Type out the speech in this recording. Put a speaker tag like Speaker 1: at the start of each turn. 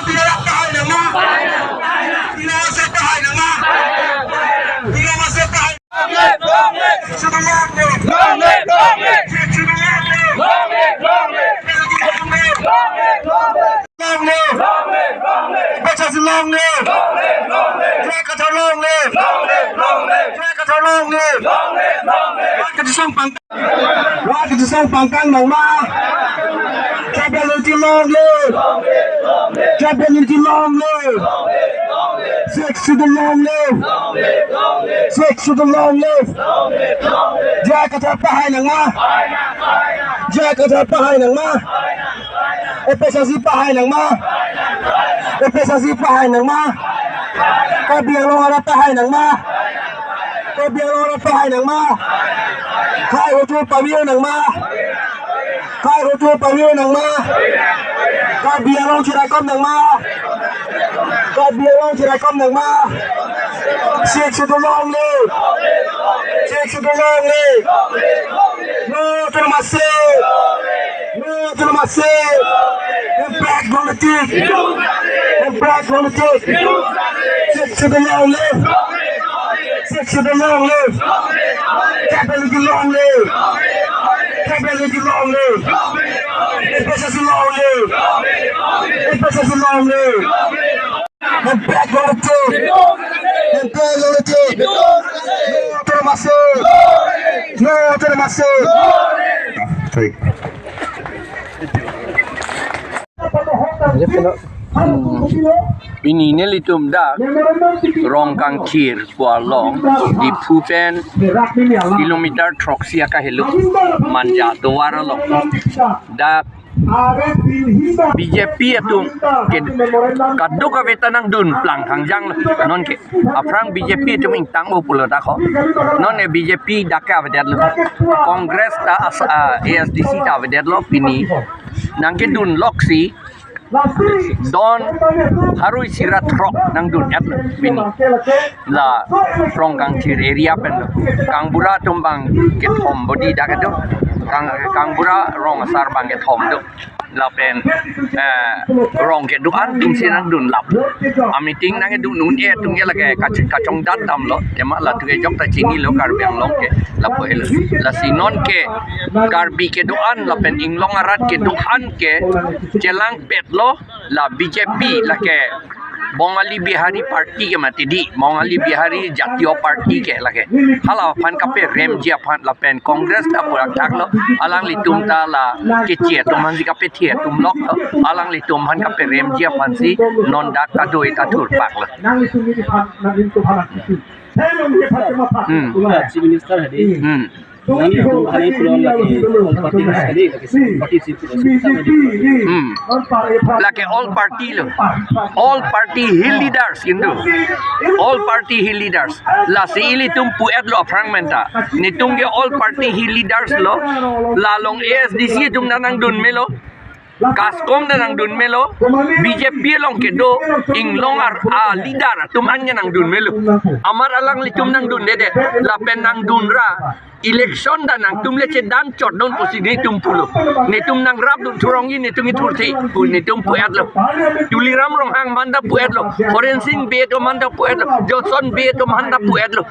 Speaker 1: Tidak tahan nama. Tidak masih tahan nama. Tidak masih tahan. Sudah long live. Long live. Long live. Sudah long live. Long live. Long live. Long live. Long live. Long live. Long live. Long live. Baca si long live. Long live. Long live. Mereka dah long live. Long live. Long live. Mereka dah long live. Long live. Long live. Wah ketisong pangkang. Wah ketisong pangkang nang ma. Champion Unity long live. Long live. Long live. Champion Unity long live. Long live. Long live. Six to the long live. Long live. Long live. Six to the long live. Long live. Long live. Jai katapahay nang ma. Jai katapahay nang ma. Epesasi pahay nang ma. Epesasi pahay nang ma. Kabiang long pahay nang ma. Kabiang long pahay nang ma. Kai utu pawiyo nang ma. Kai utu pawiyo nang ma. Kabiang long chirakom nang ma. Kabiang long chirakom nang ma. Six to the long live. Six to the long live. No to the massive. No to the massive. Impact on the tick. Impact on the tick. Six to the long live. Six to the long live. Capital to long live. Capital to long live. Especially long live. Especially long live. Impact on the tick. Impact on the tick. No to the massive. No to the massive. Take.
Speaker 2: Ini litum dak rong kang kir bua long di pupen kilometer troksia ka heluk manja doara long dak BJP atum ke kaduk ka vetanang dun plang hangjang non ke aprang BJP tum ing tang mo pulo da kho non e BJP dakka vedat lo Congress ta ASDC ta vedat lo pini nangke dun loksi Don harui sirat rock nang dun at bini la rong kang kir area pen kang bura tumbang ke thom body da ka do kang bura rong sar bang ke thom do la pen rong ke du an ting sin nang dun lap ami ting nang du nun e tung ye la ke ka chong dat dam lo tema la tu ke jok ta chini lo kar beng long ke la po el la sinon ke kar bi ke du an la pen ing long arat ke du an ke chelang pet lo la BJP la ke Bengali Bihari Party ke mati di Bengali Bihari Jatiyo Party ke la ke hala fan ka pe rem ji fan la pen Congress ta purak thak lo alang li tum ta la ke che tum han ka pe thie tum lok lo alang li tum han ka pe rem ji fan si non dak ta doi ta thur pak la
Speaker 3: nang li tum ni phan nang li tum phan hey lo ni phan ma phan chief minister hadi nang li tum hari pulau lagi parti sekali parti
Speaker 2: like all party lo all party hill leaders indo all party hill leaders la sili tum puet lo fragmenta ni tum ge all party hill leaders lo la long ASDC tum nanang dun melo Kaskom na nang dun melo BJP long ke do ing long leader tum anya nang dun melo amar alang litum nang dun dede la pen nang dun ra election da nang tum leche dan chot don posi ni tum pulo ni tum nang rap dun thurong ni tum thurthi pu ni tum puat lo tuliram rong hang manda puat lo forensic be to manda puat lo johnson be to manda puat lo